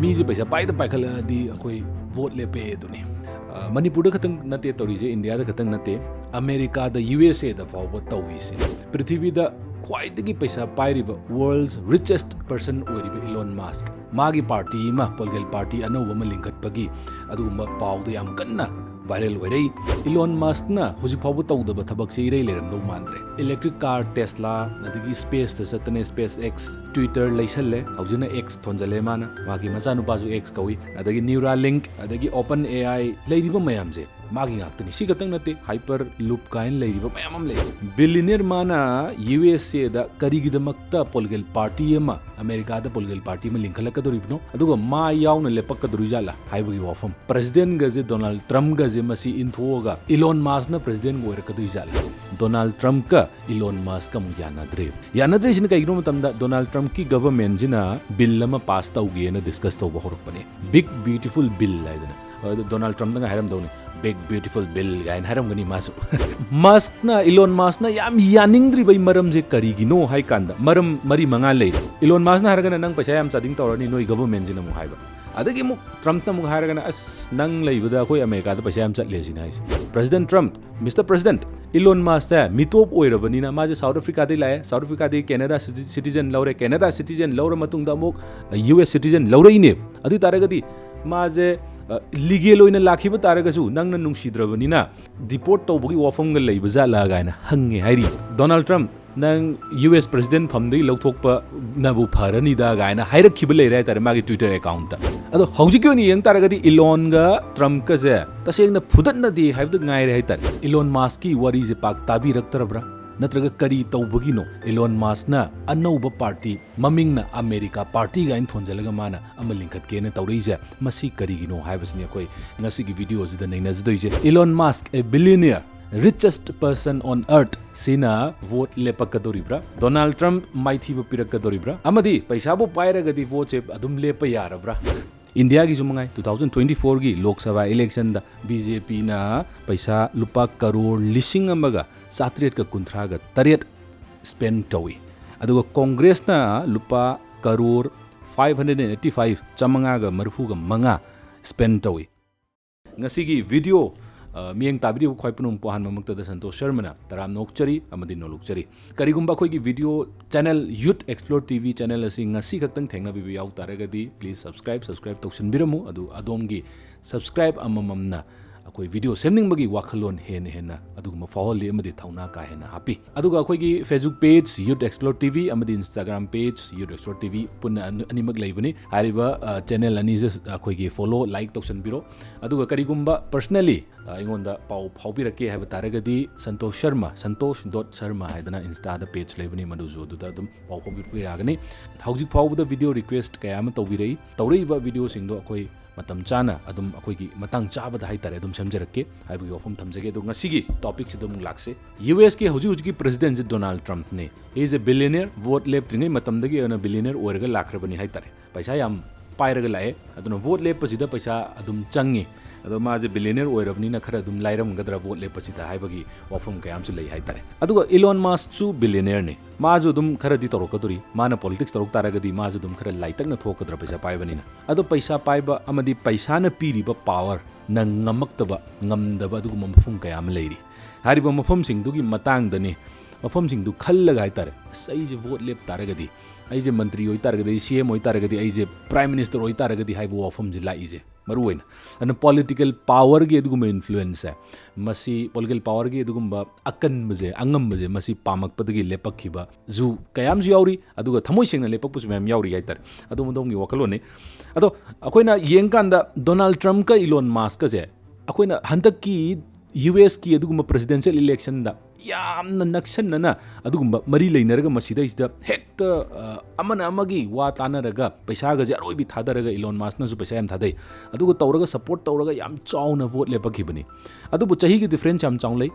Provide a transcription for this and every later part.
मीजे पैसा पाइद पाइखलदी अखोई वोट लेपे दुनी मणिपुर खतंग नते तौरीजे इंडिया खतंग नते अमेरिका द यूएसए द फाव तौवीसे पृथ्वी द ख्वाइदगी पैसा पाइरिब वर्ल्ड्स रिचेस्ट पर्सन ओइरिब इलोन मास्क मागी पार्टी मा पोलिटिकल पार्टी अनौब म लिंखटपगी अदुगुम्बा पावद याम कन्ना वायरल ओइरई इलोन मास्क ना हुजि फाव तौदब थबक से इरै लेरमदौ मानद्रे इलेक्ट्रिक कार टेस्ला अदगी स्पेस द सतने स्पेस एक्स ट्विटर लैसल्ले हौजिना एक्स थोंजले माना मागी मचा नुपाजु एक्स कवि अदगी न्यूरालिंक अदगी ओपन एआई लैरिब मयामजे मागी गाक्तनी सिगतंग नते हाइपर लूप काइन लैरिब मयामम ले बिलियनियर माना यूएसए द करिगिदमक्ता पोलिटिकल पार्टी एमा अमेरिका द पोलिटिकल पार्टी में लिंखलकदोरिबनो अदुगा मा यावना लेपकदोरिजाला हाइबगी वाफम प्रेसिडेंट गजे डोनाल्ड ट्रम्प गजे मसी इंथोगा इलोन मास्क ना प्रेसिडेंट गोरकदोरिजाला डोनाल्ड ट्रम्प का इलोन मास्क का यानद्रे सिन कइग्नो मतमदा डोनाल्ड ट्रम्प की गवर्नमेंट जिना बिल लमा पास तौगेना डिस्कस तौब होरपने बिग ब्यूटीफुल बिल लाइदना डोनाल्ड ट्रम्प दा हायरम दौनी बिग ब्यूटीफुल बिल गाइन हायरमगनी मासु मास्क ना इलोन मास्क ना याम यानिंग्द्रि बै मरम जे करिगिनो हाय कांदा मरम मरी मंगा ले इलोन मास्क ना हारगना नंग पैसा याम चादिंग तौरनी नोई गवर्नमेंट जिना मु हायबा अदगी मु ट्रम्प ना मु हारगना अस नंग लैबदा अखोय अमेरिका दा पैसा याम चटले सिना हाइस president Trump mister president Elon Musk मिटोप ओइरबनिना माजे साउथ अफ्रीका दे लाए साउथ अफ्रीका दे कनाडा सिटीजन लौरे कनाडा सिटीजन लौर मतुंग दा मुक यूएस सिटीजन लौरइने अदु तारगदी माजे लीगल ओइना लाखिबा तारगसु नंगना नुंसिद्रबनिना डिपोर्ट तौबगी वाफमग लैब जाला गायना हंगे हाइरी डोनाल्ड ट्रम्प नंग यूएस प्रेसिडेंट फमदगी लौथोकपा नबु फरनिदा गायना हाइरखिबा लैरे तारे मागी ट्विटर अकाउंट अदो हौजिकी ओनि यंग तारगदी इलोन गा ट्रम्प का जे तसेंगना फुदनदी हाइबद गायरे हाइतार इलोन मास्क की वरी जे पाक ताबिरक्तरब्रा नत्रगा करी तौबगिनो इलोन मास्क ना अनौब पार्टी ममिंगना अमेरिका पार्टी गाइन थोंजलगा माना अमा लिंखत केना तौरइजे मसी करिगिनो हाइबसनि अखोय ngasi gi video sida nainajdoije Elon mask A billionaire richest person on earth sina vote lepakadoribra donald trump maithiba pirakadoribra amadi paisa bo pairagadi vote che adum lepa yarabra India की जुमंगाई 2024 की Lok Sabha election दा BJP ना पैसा लुपा करोड़ लिसिंग अमगा 739 spend तौई अदुगा कांग्रेस ना लुपा करोड़ 585 चमंगागा मरफुगा मंगा स्पेंड तौई ngasi gi video मियंग ताबरी खै पुनुम पोहान ममक्ता द संतोष शर्मा तराम नोकचरी अमदि नोलुकचरी करिगुम्बा खोगी video channel Youth Explore TV channel असि ngasi खक्तंग थेंगना बिबि याव तारगदी प्लीज सब्सक्राइब तौसनबिरमु अदु अदोमगी सब्सक्राइब अमममना अखोई वीडियो सेमनिंग वाखलोन हेन हेना अदुगुम फावली अमदि थौना का हेना हापी अदुगा अखोई Facebook page Youth Explore TV अमदि Instagram page Youth Explore TV पुन अनिमक लैबनी हारिबा चैनल अनी अखोई फॉलो लाइक तौसनबिरो अदुगा करिगुम्बा पर्सनली अइगोंदा पाउ फाउबिरके हाइबा तारगदी संतोष शर्मा santosh.sharma हाइदना इंस्टा द पेज लैबनी मदुजो दुदा दुम पाउ फाउबिरगनी हौजिक फाउबदा वीडियो रिक्वेस्ट कया म तौबिरई तौरईबा वीडियो सिंगदो अखोई मतम चाना अदुम अखोई मतंग चाबदा हाइतारे अदुम समजरके हाइबगी वफम थमजगे दो ngasi टॉपिक से दुम लाक्से यूएस के हौजी प्रेसिडेंट डोनाल्ड ट्रम्प ने इज ए बिलियनियर वोट लेप्त्रिङै मतमदगी अन बिलियनियर ओरगा लाख्रबनी हाइतारे पैसा याम पाइरगा लाए अदुन वोट लेपसिदा पैसा अदुम चंगे अदो माजे बिलियनियर ओइरबनिना खरा अदुम लाइरमगदरा वोट लेपसिदा हाइबगी वफम कयामसु लै हाइतारे अदुगा इलोन मास्क सु बिलियनियर ने माजु अदुम खरदी तौरकदोरी माना पॉलिटिक्स तौरक तारगदी माजु अदुम खरा लाइतकना थोकदरा पैसा पाइबनिना अदो पैसा पाइबा अमदि पैसाना पीरिबा पावर न ngamaktaba ngamdaba अदुगुम मफम कयाम लैरी हारिबा मफम सिंगदुगी मतांगदने मफम सिंगदु खल्लगा हाइतारे सैजे वोट लेप तारगदी आइजे मंत्री होई तारगदी सीएम होई तारगदी आइजे प्राइम मिनिस्टर होई तारगदी हाइबो वफम जे लाइजे मरुवेन अन पॉलिटिकल पावर के दुगुम इन्फ्लुएंस है मसी पॉलिटिकल पावर के दुगुम अकन बजे अंगम बजे मसी पामक पदगी लेपखिबा जु कयाम जु याउरी अदुगा थमोय सेंगना लेपकपुस मैम याउरी हाइतार अदु मदोंगी वखलोने अदो अखोइना येंकांदा डोनाल्ड ट्रम्प का इलोन मास्क का जे अखोइना हंतक की यूएस की अदुगुम प्रेसिडेंशियल इलेक्शन दा यामना नक्सनना अदुगुम मरी लेनरगा मसिदैसदा हेक्ट अमना अमगी वा तानरगा पैसा गजे अरोइबि थादरगा इलोन मास्क नसु पैसा याम थादै अदुगु तौरगा सपोर्ट तौरगा याम चाउना वोट लेपखिबनी अदुबु चही की डिफरेंस याम चाउलै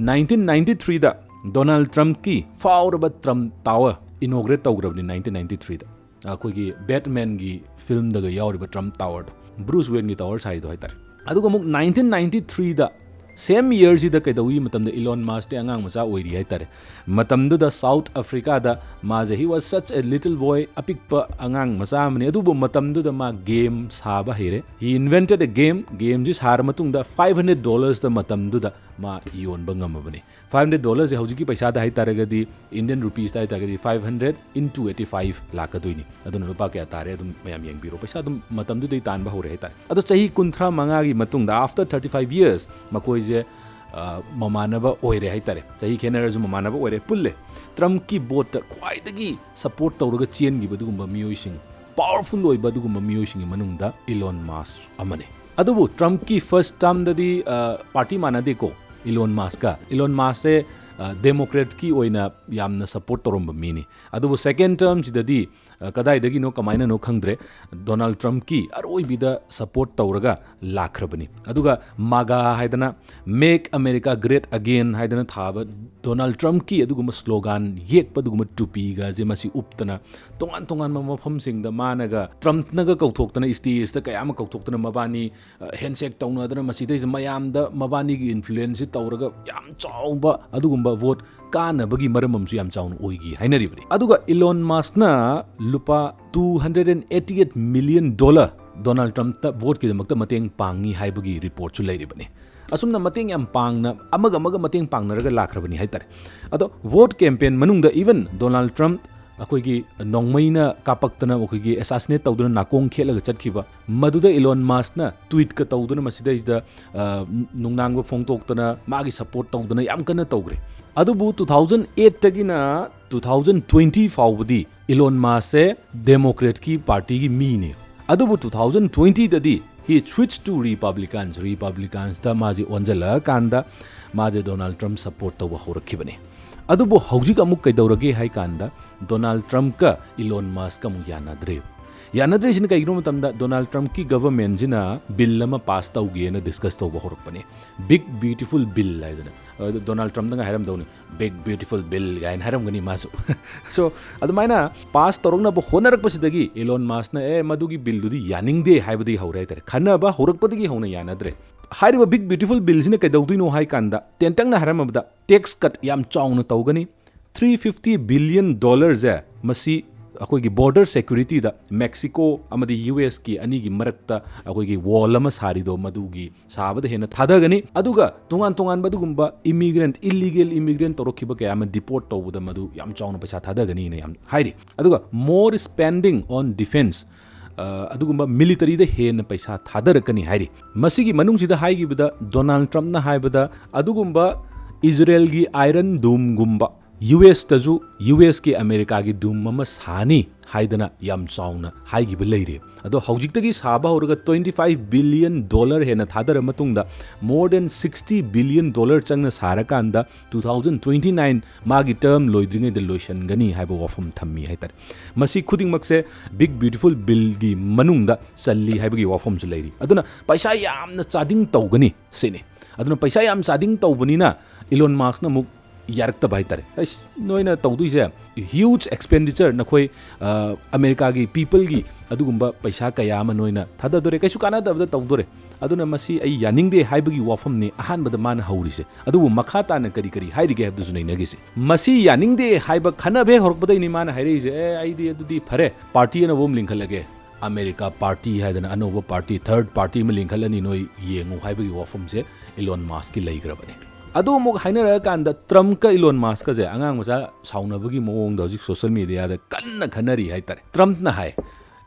1993 दा डोनाल्ड ट्रम्प की फाउरबा ट्रम्प टावर इनॉग्रेट तौग्रबनी 1993 दा अखोगी बैटमैन की फिल्म दगा यावरिबा ट्रम्प टावर ब्रूस वेन की टावर साइदो हाइतार अदुगु मुक 1993 दा same year sida kaidawi matamda Elon Musk te angang macha oiri hai tare matamdu da South Africa da ma he was such a little boy apikpa angang macha amani adubu matamdu da ma game saba here he invented a game ji sar matung da $500 da matamdu da ma yon bangam bani $500 je hauji ki paisa da hai tare gadi Indian rupees da hai tare gadi 500 into 85 lakh aduini adun rupa kya tare adum mayam yeng biro paisa adum matamdu dei tan ba hore hai tare adu chahi kunthra manga gi matung da after 35 years makoi je mamanaba oire hai tare chahi khenarazu mamanaba oire pulle Trump ki bot khwai dagi support tawraga chen gi badugumba miyoi sing powerful oi badugumba miyoi sing manung da Elon Musk amane adubu Trump ki first term dadi party manade ko Elon Musk se Democrat ki oina yamna support toromba mini adubu second term sidadi kadai dagi no kamaina no khangdre Donald Trump ki aroi bida support tawraga lakhrabani aduga maga haidana make America great again haidana thaba Donald Trump ki aduguma slogan yek paduguma tupi ga je masi uptana tongan mafam singda managa Trump naga kauthokna stage ta kayama kauthokna mabani handshake tawna dana masi dai mayam da mabani gi influence tawraga yam chawba adugumba vote kana bagi maramamsu yam chawna oigi hainaribani aduga Elon Musk na lupa $288 million Donald Trump ta vote ki damakta mateng pangi haibagi report chu lairibani asumna mateng yam pangna amaga mateng pangnaraga lakhrabani haitare ado vote campaign manungda even Donald Trump akoigi nongmaina kapaktana akoigi assassinate tawduna nakong khelaga chatkhiba maduda Elon Musk na tweet ka tawduna masida isda nungnangba phongtoktana magi support tawduna yam kana tawgre adubu 2008 tagina 2020 fawbadi Elon Musk se Democrat ki party gi mi ne adubu 2020 dadi he switched to Republicans da maji onjala kanda maji Donald Trump support tawba horakhibani adubu haujik amuk kaidawrage hai kanda Donald Trump ka Elon Musk ka mu yanadre sin kai grom tamda Donald Trump ki government jina bill lama pass tawge na discuss tawba horakpani big beautiful bill laidana Donald Trump da haram dawni big beautiful bill gain haram gani masu so adumaina pass torongna bo honarak pasidagi Elon Musk na madugi bill dudi yaningde haibadi haurai tare khana ba horakpadagi hauna yanadre hairiba big beautiful bill sine kai dawduino hai kanda tentang na haram abda tax cut yam chawna tawgani $350 billion masi akoigi border security da Mexico amadi US ki ani gi marakta akoigi wall ama sarido madugi sabada hena thadagani aduga tongan badugumba illegal immigrant torokhiba kaya ama deport tawbuda madu yam chawna paisa thadagani ne yam hairi aduga more spending on defense adugumba military da hena paisa thadarakani hairi masigi manung sida haigi bida Donald Trump na haibada adugumba Israel gi iron dome gumba US tazu US ki America gi dum mama sani haidana yam chauna haigi beleire ado haujiktagi saba horaga $25 billion hena thadara matungda more than $60 billion changna sarakanda 2029 magi term loidringe de lotion gani haiba wafam thammi haitar masi khuding makse big beautiful bill gi manungda salli haiba gi wafam su leiri aduna paisa yamna chading tawgani sene aduna paisa yam chading tawbani na Elon Musk na muk yarakta bai tare noina tawdu se huge expenditure nakhoi America gi people gi adugumba paisa kaya ma noina thada dore kaisu kana da tawdore aduna masi ai yaningde haibagi wafam ne ahan bada man haurise adubu makhata na kari hairige habdu sunai nagise masi yaningde haiba khana be horkbadai ni man hairise ai di adudi phare party na bom linkhalage America party haidana anoba party third party ma linkhalani noi yengu haibagi wafam se Elon Musk ki leigrabane adu muk hainara kanda Trump ka Elon Musk ka je angang macha saunabagi mawong da hojik social media da kanna khanari haitare Trump na hai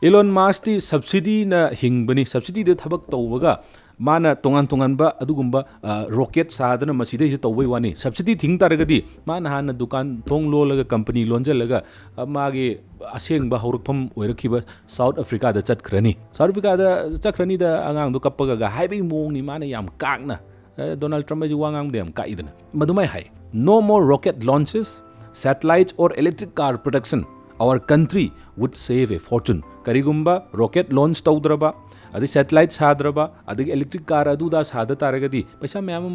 Elon Musk ti subsidy na hingbani subsidy de thabak tawbaga mana tongan ba adugumba rocket sadana maside je tawbai wani subsidy thing taragadi mana hana dukan thong lolaga company lonjalaga mage aseng ba horukpham oirakhiba South Africa da chatkrani South Africa da chakhrani da angang du kappaga ga haibai mong ni mana yam kakna Donald Trump is wangang dem kaidana madumai hai no more rocket launches satellites or electric car production our country would save a fortune karigumba rocket launch tawdraba adi satellite sadraba adi electric car adu da sada taragadi paisa mayam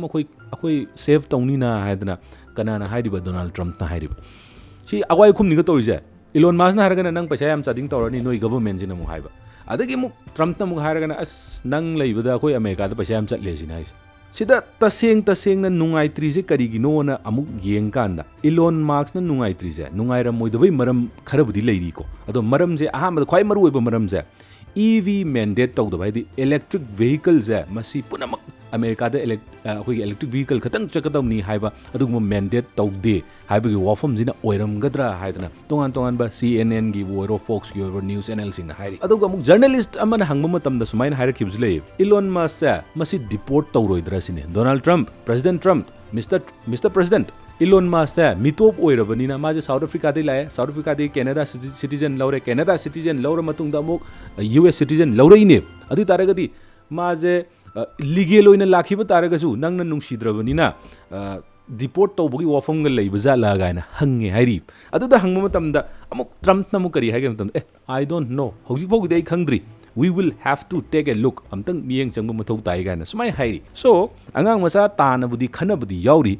akoi save tawni na haidana kanana hairiba Donald Trump na hairiba si agwai khumni ga tawrije Elon Musk na haragana nang paisa yam chading tawrani noi government jina mu haiba adagi mu Trump na mu haragana as nang leibada akoi America da paisa yam chatle sina hais sida taseng na nungai trise karigino na amuk yeng kanda Elon Musk na nungai trise nungai ramoi dabai maram kharabudi leiri ko ado maram je aham khwai maru oiba maram je EV mandate tawda bai di electric vehicles je masi punamak America da electric vehicle khatang chakadamni haiba adugum mandate tawde haibagi wafam jina oiram gadra haidana tongan ba CNN gi woro Fox gi woro news channel sing na hairi aduga amuk journalist amana hangma matam da sumain haira khibjle Elon Musk masi deport tawroidra sine Donald Trump President Trump Mr President Elon Musk mitop oirabani na maje South Africa de lae South Africa de Canada citizen laure Canada citizen laure matungda amuk US citizen laure ine adu taragadi maje legal oina lakhiba taragasu nangna nungsidrabanina deport tawbagi wafamga leibaza la gaina hange hairi aduda hangma matamda amuk Trump na mukari haige matamda I don't know hojik phog dei khangdri we will have to take a look amtang miyeng changba mathau tai gaina sumai hairi so angang masa tanabudi khanabudi yauri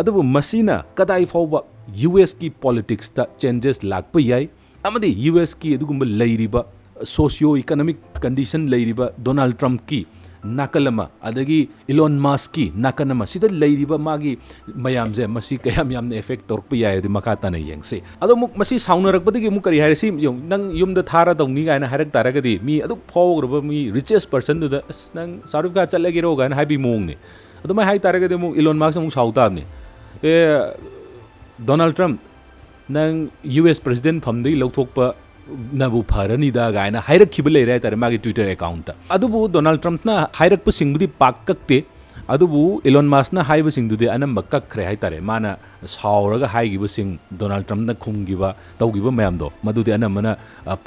adubu masina kadai fawba US ki politics ta changes lakpa yai amadi US ki adugumba leiriba socio economic condition leiriba Donald Trump ki nakalama adagi Elon Musk ki nakanama sida leiriba magi mayamje masi kayam yamna effect torpa yai adi makata na yengse ado muk masi saunarakbadagi muk kari hairi sim yong nang yumda thara dawni gaina harak taragadi mi aduk phawgraba mi richest person da nang South Africa chalagiro gaina habi mongne ado mai hai taragadi muk Elon Musk muk sautabne Donald Trump nang US president famdagi lawthokpa nabu pharani da gaina hairak khibal leira tare magi Twitter account adubu Donald Trump na hairak pa singbudi pakkakte adubu Elon Musk na haiba singdude anamba kakkhre hai tare mana sauraga haigiba sing Donald Trump na khumgiba tawgiba mayam do madude anamana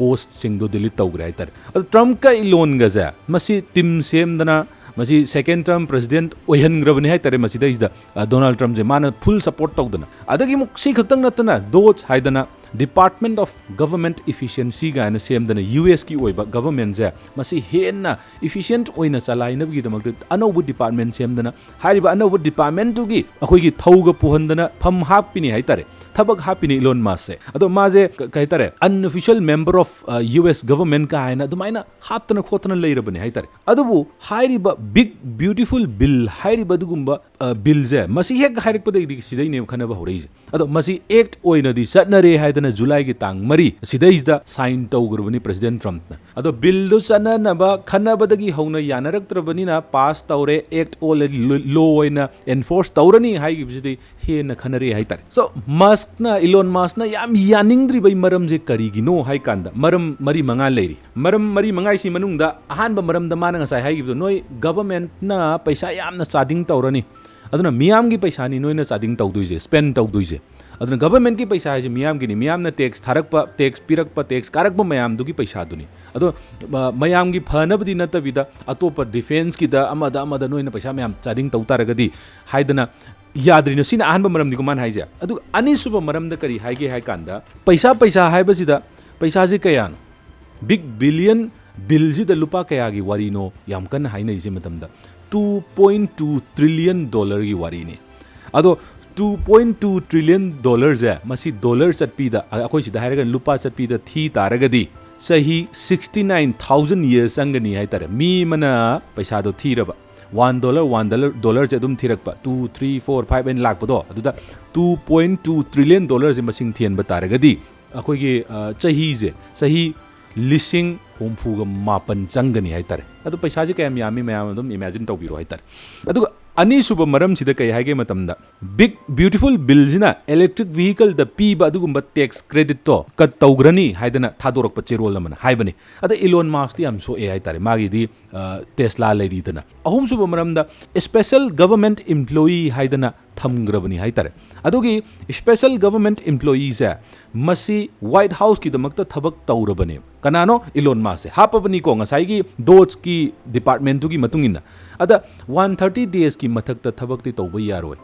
post singdo delete tawgre hai tare adu Trump ka Elon ga ja masi tim semdana masi second term president oihangrabani hai tare masi da Donald Trump je mana full support tawdana adagi muk si khaktang natana doj haidana Department of Government Efficiency gaina semdana US ki oiba government je masi henna efficient oina chalainabgi damakta anobu department semdana hariba anobu department tu gi akoi gi thauga puhandana pham hapini hai tare thabak hapini Elon Musk se ado maje kai tare unofficial member of US government ka haina dumaina haptana khotana leirabani hai tare adubu hairiba big beautiful bill hairiba dugumba bill je masi hek hairik padai di sidai ne khanaba horeise ado masi act oina di satnare haidana July gi tang mari sidai da sign tawgrabani President Trump na ado bill du sana naba khanabadagi hauna yanaraktrabani na pass tawre act already law oina enforce tawrani hai gi bidi hena khanare hai tare so Musk na Elon Musk na yam yaningdri bai maram je karigino hai kanda maram mari manga leiri maram mari manga isi manungda ahanba maram da mana ngasai hai gi noi government na paisa yamna charging tawrani aduna miyam gi paisa ni noina charging tawduise spend tawduise aduna government ki paisa hai je miyam gi ni miyam na tax tharakpa tax pirakpa tax karakpa mayam du gi paisa duni ado mayam gi phanabdi natabida atopa defense ki da amada noina paisa mayam charging tawtaragadi haidana yadrino sina ahanba maram diko man haija adu ani suba maram da kari haige hai kanda paisa haiba sida paisa ji kayano big billion bill ji da lupa kaya gi warino yam kan haina ije matamda 2.2 trillion dollar gi warini ado 2.2 trillion dollars ja masi dollar chatpi da akoi sida hairaga lupa chatpi da thi taragadi sahi 69000 years angani hai tare mi mana paisa do thiraba $1 je dum thirakpa 2 3 4 5 and lakpa do aduda 2.2 trillion dollars je masing thian ba taragadi akoi gi chahi je sahi lising homfuga mapan changani hai tare adu paisa je kayam yami mayam dum imagine tawbiro hai tare adu ani suba maram sida kai haige matamda big beautiful bill jina electric vehicle da piba adugumba tax credit to kat tawgrani haidana thadorokpa cherol amana haibani ada Elon Musk ti am so ai tare magi di Tesla lady dana ahum suba maramda special government employee haidana thamgrabani hai tare adugi special government employees masi White House ki damakta thabak tawrabani kanano Elon Musk se hapabani ko ngasai gi Doge ki department tu gi matungina ada 130 days ki mathakta thabak ti tawba yaroi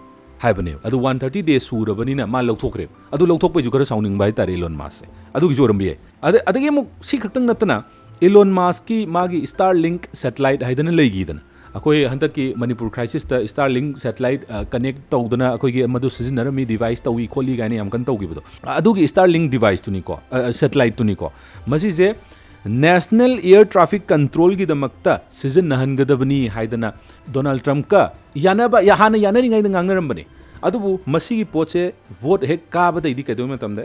haibane adu 130 days surabani na ma lawthokre adu lawthokpai ju khara sauning bai tare Elon Musk se adu gi joram bi adagi mu si khaktang natana Elon Musk ki magi Starlink satellite haidana leigi dana akoi handaki Manipur crisis ta Starlink satellite connect tawdana akoi gi madu sizinarami device tawi kholi gani am kan tawgi bodo adu gi Starlink device tuni ko satellite tuni ko masi je national air traffic control की दमकता season नहनगदबनी हाइदना Donald Trump का यानबा याहाना यानरिंगाइदा ngangnarambani adubu masigi poche vote hek kabadai di kedum matamda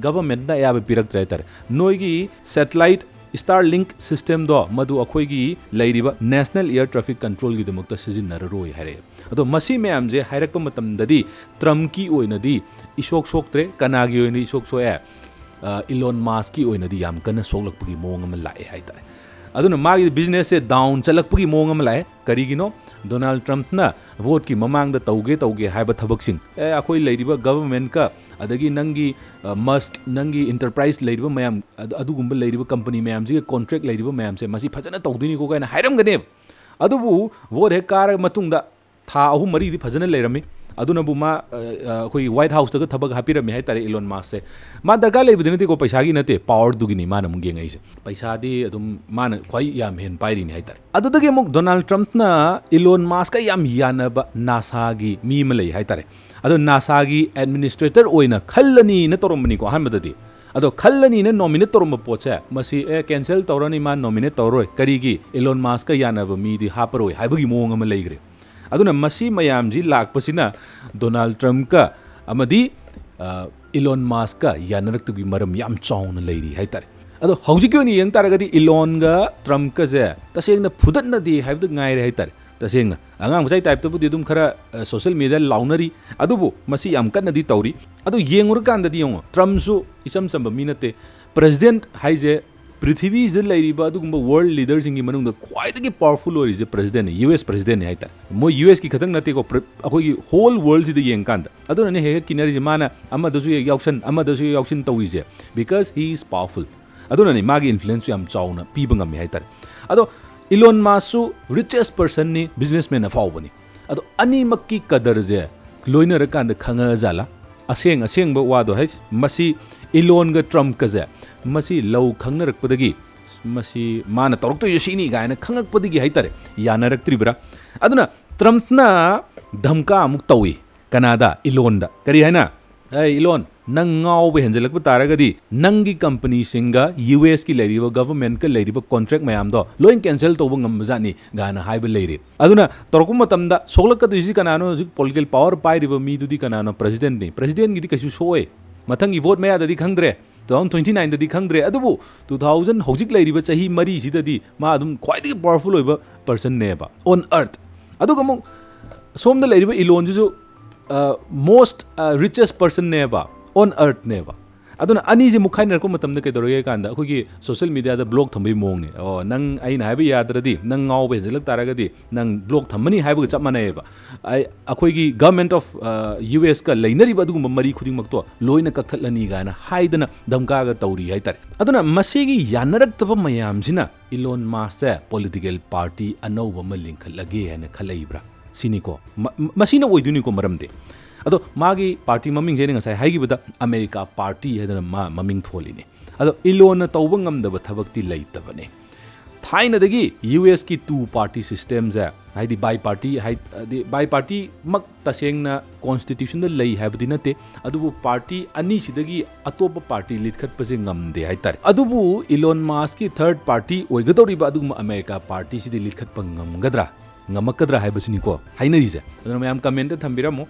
government na yabe piraktre tar noigi satellite Starlink system do madu akhoi gi leiriba national air traffic control gi damakta sizin nararoi hare ado masi mayam je hairakpa matam dadi Trump ki oina di isok soktre kanagi oina isok soe Elon Musk ki oina di yam kana soglakpagi mong am lai hai tare aduna magi business se down chalakpagi mong am lai karigino Donald Trump na vote ki mamang da tauge haiba thabak sing akhoi leiriba government ka adagi nangi Musk nangi enterprise leiriba mayam adugumba leiriba company mayam ji contract leiriba mayam se masi phajana tawdini ko kaina hairam gane adubu vote he kar matungda tha ahum mari di phajana leirami aduna bu ma koi white house ta thabak hapirami hai tare Elon Musk se ma darga leibidini ko paisa gi nate power dugini ma nam ge ngai se paisa di adum man khoi yam hen pairi ni hai tare adudagi amuk Donald Trump na Elon Musk ka yam yana ba NASA gi mi ma lei hai tare ado NASA gi administrator oina khallani na toromni ko hanbadadi ado khallani na nominate torom poche masi cancel torani ma nominate toroi kari gi Elon Musk ka yana ba mi di haparoi haibagi mong am leigre aduna masi mayam ji lakpasina Donald Trump ka amadi Elon Musk ka yanarak tu maram yam chauna leiri hai tare ado hauji ko ni yang taragadi Elon ga Trump ka je taseng na phudat na di haibdu ngai re hai tare taseng angang musai type tu dum khara social media launari adubu masi yam kan na di tauri adu yengur kan da di yong Trump su isam samba minate president hai je Prithvi is the Lariba, world leaders in Gimanung, quite a powerful or is a president, US president. Mo US Kitang Natiko, whole world is the Yankand. I don't know Kinerizimana, Amadazu Yakshan, Amadazu Yakshin Tawize, because he is powerful. I don't know Magi influence Yam Chauna, Pibangam Haitar. Ado Elon Masu, richest person, businessman of Albany. Ado Ani Maki Kadarze, Loina Rakan the Kangazala, a saying but Wado has Masi Elon ga Trump kaze. Masi low khangnarak padagi masi mana torok to yosini gaina khangak padagi haitare yanarak tribra aduna Trump na dhamka amuk tawi Canada Elon da kari haina hey Elon nang ngau be henjelak taragadi nangi company singa US ki leiriba government ka leiriba contract mayam do loin cancel to bangam jani gana haiba leiri aduna torkum matamda soglak ka disi kanano political power pai riba mi dudi kanano president gi di kasu soe mathangi vote maya dadi khangdre 2029 dadi khangdre adubu 2000 hojik leiriba chahi mari sidadi ma adum quite powerful oiba person ne ba on earth aduga mo somda leiriba Elon ju most richest person ne ba on earth ne ba aduna ani je mukhai nar ko matam da ke doroge kanda ko gi social media da blog thambi mong ne o nang ai na haiba yadradi nang ngau be jelak taragadi nang blog thammani haiba chap manai ba ai akhoi gi government of US ka leinari ba dugum mari khuding mak to loina kakthalani ga na haidana damka ga tawri hai tar aduna masigi yanarak taba mayam jina Elon Musk political party anova malin khalage hana khalaibra sini ko masina oiduni ko maramde ado magi party maming jeni ngasai haigibada America party hedana ma maming tholini ado Elon tawba ngamdaba thabakti leitabane thaina dagi US ki two party systems haidi bi party mak tasengna constitution da lei habdi nate adubu party ani sidagi atopa party lidkhat pase ngamde haitar adubu Elon Musk ki third party oigadori ba adugum America party sidi lidkhat pangamgadra ngamakadra haibasini ko hainarize aduna mayam comment thambiramo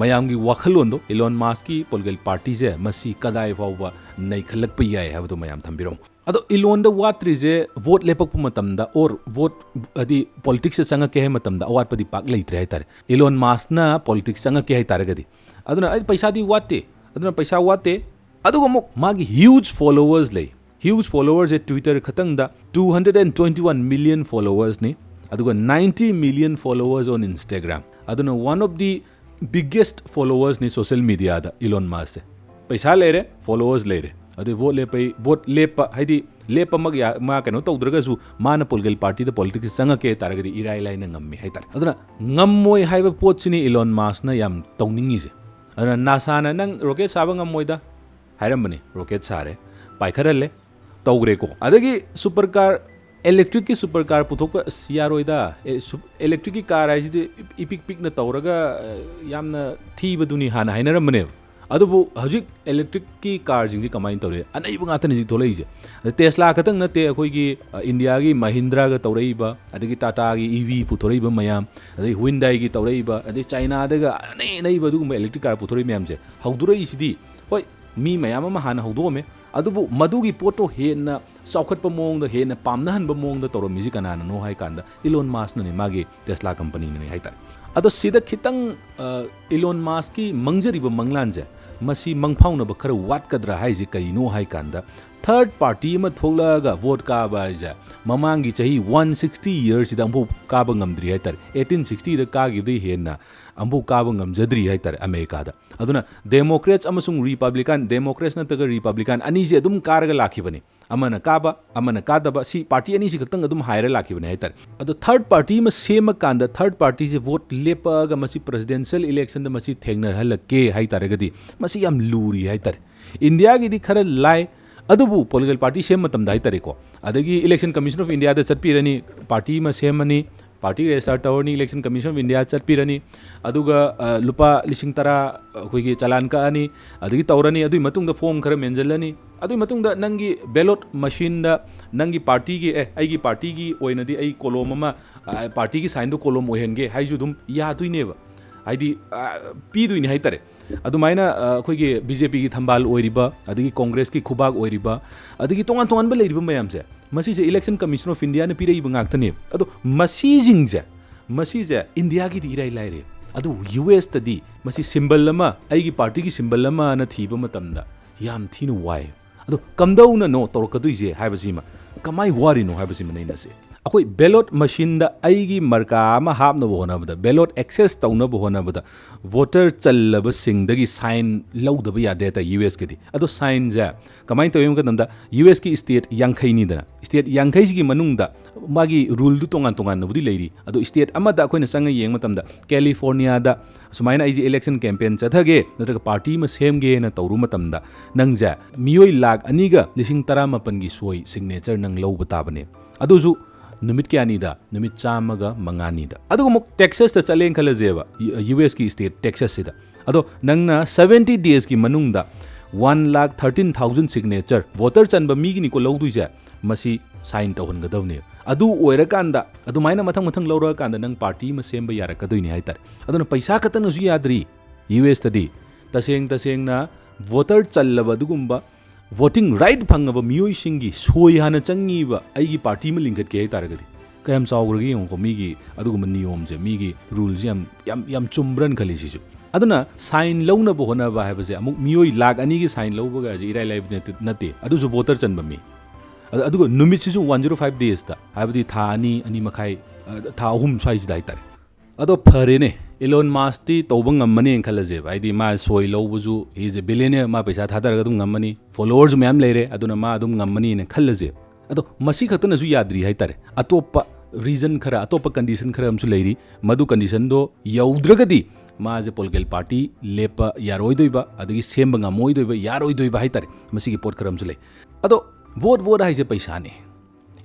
mayam gi wakhalondo Elon Musk ki political party je masi kadai fawba nei khalak pa yai habdo mayam thambiramo ado Elon da watri je vote lepak matamda or vote adi politics sanga ke matamda awat padi pak leitre haitar Elon Musk na politics sanga ke haitar gadi aduna ai paisa di wate aduna paisa wate adugo mok magi huge followers at Twitter khatang da 221 million followers ne aduga 90 million followers on Instagram aduna one of the biggest followers ni social media da Elon Musk paisa lere followers lere adu vote le pai vote lepa haidi lepa mag ya ma kano tawdraga su mana political party da politics sanga ke taragadi irai lai na ngammi haitar aduna ngammoi haiba pot sini Elon Musk na yam tawningi je aduna NASA na nang rocket saba ngammoi da hairambani rocket sare paikharale tawgre ko adagi supercar electric ki supercar puthok siyaroida electric ki car ai de ipik pik na tawraga yamna thibaduni hana hainaramane अदुबु हजिक electric की car जिंग कमाइन तौरे अनैब गातने जी थोलैजे टेस्ला खतंग नते अखोइगी इंडिया की महिंद्रा गा तौरैबा अदगी टाटा की ईवी पुथोरैबा मयाम अदगी हुंडई की तौरैबा अदगी चाइना दगा अनैब अदुगुम इलेक्ट्रिक कार पुथोरै मयामजे हौदुरैसिदी होय मी मयाम अमा हाना हौदोमे अदुबु मदुगी पोटो हेना चौखटप मोंग हेना पामनहनब मोंग तौरमिजी कनानो हाय कांदा इलोन मास्क ने मागी टेस्ला कंपनी ने हायता अदो सिदा खितंग इलोन मास्क की मंगजरीब मंगलानजे मसी मंगफाउनब खर वाटकद्रा हाइजे करिनो हाय कांदा थर्ड पार्टी में थोलगा वोट काबा हाइजे ममांगी चाही 160 इयर्स सिदा अंबो काबा ngamdri हायतर 1860 दा कागिदि हेना अंबो काबा ngamjadri हायतर अमेरिका दा अदुना डेमोक्रेट्स अमसुंग रिपब्लिकन डेमोक्रेट्स नतगा रिपब्लिकन अनीजे अदुम कारगा लाखिबने अमना काबा अमना कादबा सी पार्टी अनी खतंग अदुम हायरा लाखिबने हायतर अदो थर्ड पार्टी में सेम कांदा थर्ड पार्टी से वोट लेपगा मसी प्रेसिडेंशियल इलेक्शन द मसी थेंगनर हलके हायतरगदी मसी याम लूरी हायतर इंडिया की खर लाइ अदुबु पॉलिटिकल पार्टी सेम मतम दायतरेको अदगी इलेक्शन कमीशन ऑफ इंडिया द चटपीरनी पार्टी में सेमनी पार्टी रेजिस्टर तौरनी इलेक्शन कमीशन ऑफ इंडिया चटपीरनी अदुगा लुपा लिसिंग तरा अखोइगी चलान कानी अदगी तौरनी अदुई मतुंग द फॉर्म खर मेंजलनी अदुई मतुंग द नंगी बैलेट मशीन द नंगी पार्टी की आईगी पार्टी की ओइनदी आई कोलम अमा पार्टी की साइन दो कोलम ओहेनगे हाइजु दुम यादुइनेबा हाइदी पीदुइने हाइतरे अदुमाइना अखोइगी बीजेपी की थंबाल ओइरिबा अदगी कांग्रेस की खुबाग ओइरिबा अदगी तोंगान तोंगान बा लेरिबा मयामसे मसीजे इलेक्शन कमीशन ऑफ इंडिया ने पिरैबा गाक्तने अदो मसीजे इंडिया की इराय लाइरे अदु यूएस तदी मसी सिंबल अमा आईगी पार्टी की सिंबल अमा न थीबा मतमदा याम थीनु वाय अदो कमदौना नो तौरकदुइजे हाइबसिमा कमाई वारिनो हाइबसिमा नैनसे अखोई बैलेट मशीन द आईगी मरका अमा हापनब होनबदा बैलेट एक्सेस तौनब होनबदा वोटर चल्लब सिंगदगी साइन लौदब यादे ता यूएस के दी अदो साइन जा कमाई तौयम कदमदा यूएस की स्टेट यांखैनी दना स्टेट यांखै की मनुंगदा मागी रूल दु तोंगान तोंगान नबुदी लेरी अदो स्टेट अमदा अखोइना संग येंग मतमदा कैलिफोर्निया दा सुमाइना आईजी इलेक्शन कैंपेन चथगे नत्रग पार्टी में सेमगे न तौरु मतमदा नंगजा मियोई लाख अनीगा लिसिंग 18 की सोई सिग्नेचर नंग लौब ताबने अदोजु नुमित क्यानीदा नुमित चामगा मंगानीदा अदुगु मुक टेक्सास ता चलें खलजेबा यूएस की स्टेट टेक्सास सिदा अदो नंगना 70 डेज की मनुंगदा 1,13,000 सिग्नेचर वोटर चनबा मीगी निको लौदुइजे मसी साइन तौहनगदवने अदु ओइरकांदा अदुमाइना मथंग मथंग लौरकांदा नंग पार्टी में सेमबा यारकदुइने हाइतर अदुना पैसा खतनसु याद्री यूएस तदी तसेंगना वोटर चल्लबा दुगुंबा वोटिंग राइट फंगब मियोई सिंगी सोई हाना चंगीबा आईगी पार्टी में लिंगत के तारगदी कयम चावग्रगी योंको मीगी अदुगुम नियम जे मीगी रूल्स याम चुम्ब्रन खलिसिसु अदुना साइन लौना बहोना हाइबसे अमुक मियोई लाख अनी की साइन लौबगा जे इराय लाइब नते अदुसु वोटर चनबा मी अदुगु नुमितसिसु 105 डेज ता हाइबदी था अनी मखाई था अहुम स्वाइस दाइतारे अदो फरेने इलोन मास्क तौब ngमनी खलजेब आइदी मा सोई लौबजु इज ए बिलियनियर मा पैसा थादरग दुम ngमनी फॉलोअर्स मैम लेरे अदुना मा दुम ngमनी ने खलजे अदो मसी खतनसु याद्री हाइतारे अतोप रीजन खरा अतोप कंडीशन खरा हमसु लेरी मदु कंडीशन दो यौद्रगदी मा जे पॉलिटिकल पार्टी लेप यारोइदोइबा अदगी सेम ngमोइदोइबा यारोइदोइबा हाइतारे मसी की पोट खरा हमसु ले अदो वोट हाइजे पैसा ने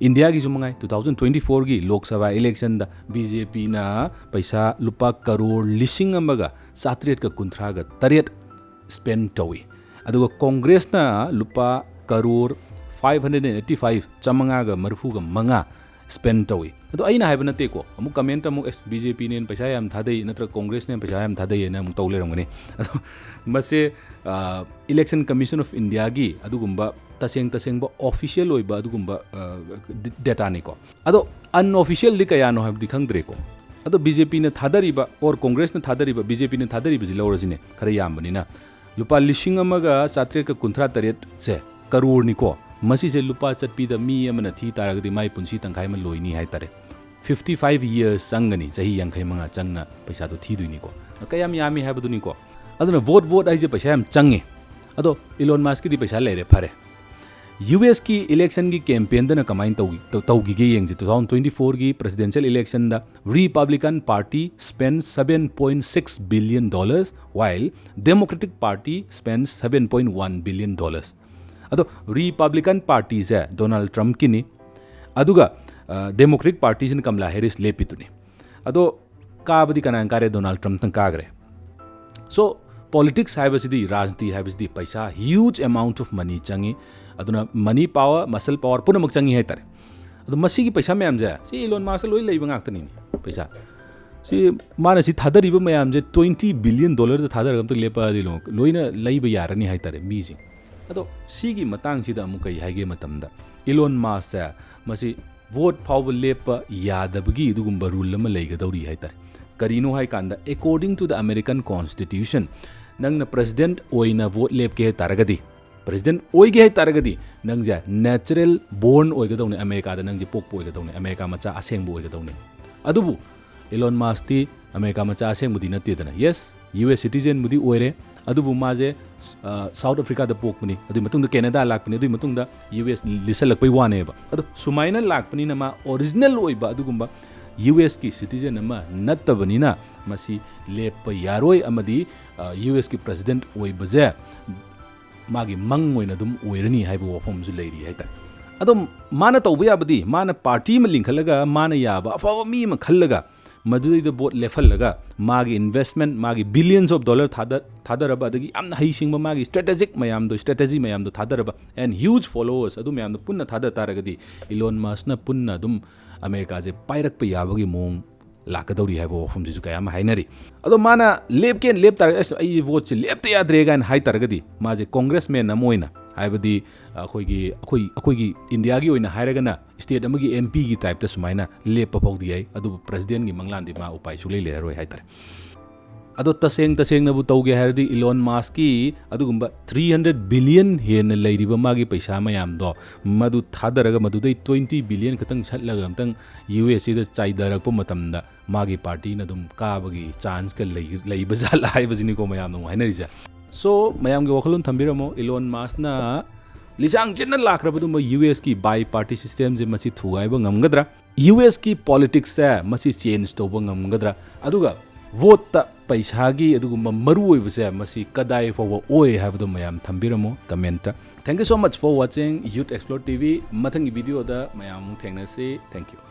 इंडिया की जुमंगाई 2024 की लोकसभा इलेक्शन दा बीजेपी ना पैसा लुपा करोड़ लिसिंग अमगा 793 स्पेंड तौई अदुगा कांग्रेस ना लुपा करोड़ 585 चमंगागा मरफुगा मंगा स्पेंड तौई अदो अइना हाइबा नतेको अमु कमेंट अमु बीजेपी ने पैसा याम थादै नत्र कांग्रेस ने पैसा याम थादै ना अमु तौलेरमगने अदो मसे इलेक्शन कमीशन ऑफ इंडिया की अदुगुंबा तसेंग ऑफिशियल होइबा अदुगुंबा डेटा निको अदो अनऑफिशियल दि कयानो हाइबदि खंगद्रेको अदो बीजेपी ने थादरिबा और कांग्रेस ने थादरिबा बीजेपी ने थादरिबा जि लौरजिने खरा यामबनिना लुपा लिसिंग अमगा 793 से करोड़ निको मसी से लुपा चटपीदा मी अमना थी तारगदि माई पुंसी तंखाइ म लोइनी हाइतारे 55 इयर्स संगनी चाही यांखै मंगा चंगना पैसा तो थीदुइनिको कयाम यामी हाइबदुनिको अदुना वोट आइजे पैसा याम चंगे अदो इलोन मास्क की पैसा लेरे फरे यूएस की इलेक्शन की कैंपेन दना कमाइन तौगी येंग 2024 की प्रेसिडेंशियल इलेक्शन दा Republican Party spend $7.6 billion while Democratic Party spend $7.1 billion अदो रिपब्लिकन पार्टी से डोनाल्ड ट्रम्प की नि अदुगा डेमोक्रेटिक पार्टी से कमला हैरिस लेपितुनि अदो काबदी कनान कारे डोनाल्ड ट्रम्प तंग कागरे सो politics haibasidi rajniti haibasidi paisa huge amount of money changi aduna money power muscle power punamak changi hai tare adu masigi paisa mayam ja si Elon Musk loi leiba ngaktani paisa si mana si thadariba mayam je $20 billion da thadar gam to lepa di lo loina leiba yarani hai tare mi jing ado sigi matang sida amu kai haige matamda Elon Musk sa masi vote power lepa yadabagi dugumba rule ma leigadori hai tare karino hai kanda according to the American Constitution nang na president oina vote lep ke taragadi president oi ge taragadi nang ja natural born oi gadawne America da nang ji pok poi gadawne America macha aseng bo oi gadawne adubu Elon Musk ti America macha aseng budi natte dana yes US citizen budi oire adubu maje South Africa da pok puni adu matung da Canada lak puni adu matung da US lisalak pai wane ba adu sumaina lak puni na ma original oi ba adugumba US ki citizen ama nattabanina masi lepa yaroi amadi US ki president oi baje magi mang oina dum oirani haibu wafam ju leiri haita adum mana tawba yabadi mana party ma linkalaga mana yaba afawa mi ma khallaga madui da bot lefalaga magi investment magi billions of dollar thadaraba adagi amna haisingba magi strategy mayam do thadaraba and huge followers adu mayam do punna thada taragadi Elon Musk na punna dum America je pairak pa yabagi mong lakadauri haibo wafam ju kayama hainari ado mana lep tar ai vote lep te yadre gan hai taragadi maje congressman na moina haibadi akhoi India gi oina hairagana state amagi MP gi type ta sumaina lepa phawdi ai adu president gi manglan di ma upai sule le roi hai tar ado taseng na bu tawge hardi Elon Musk ki adugumba 300 billion hen leiriba magi paisa mayam do madu thadaraga madu dei 20 billion katang chatlaga amtang US da chaidarak pa matamda magi party na dum ka bagi chance ka leiba jala hai bajini ko mayam no hainari ja so mayam ge wakhalun thambiramo Elon Musk na lisang chinna lakraba dum US ki bi party system je masi thuai ba ngamgadra US ki politics sa masi change to ba ngamgadra aduga vote ta paisa gi adugumba maru oibase masi kadai fawa oi habdu mayam thambiramo comment ta thank you so much for watching Youth Xplore TV mathangi video da mayam thengnase thank you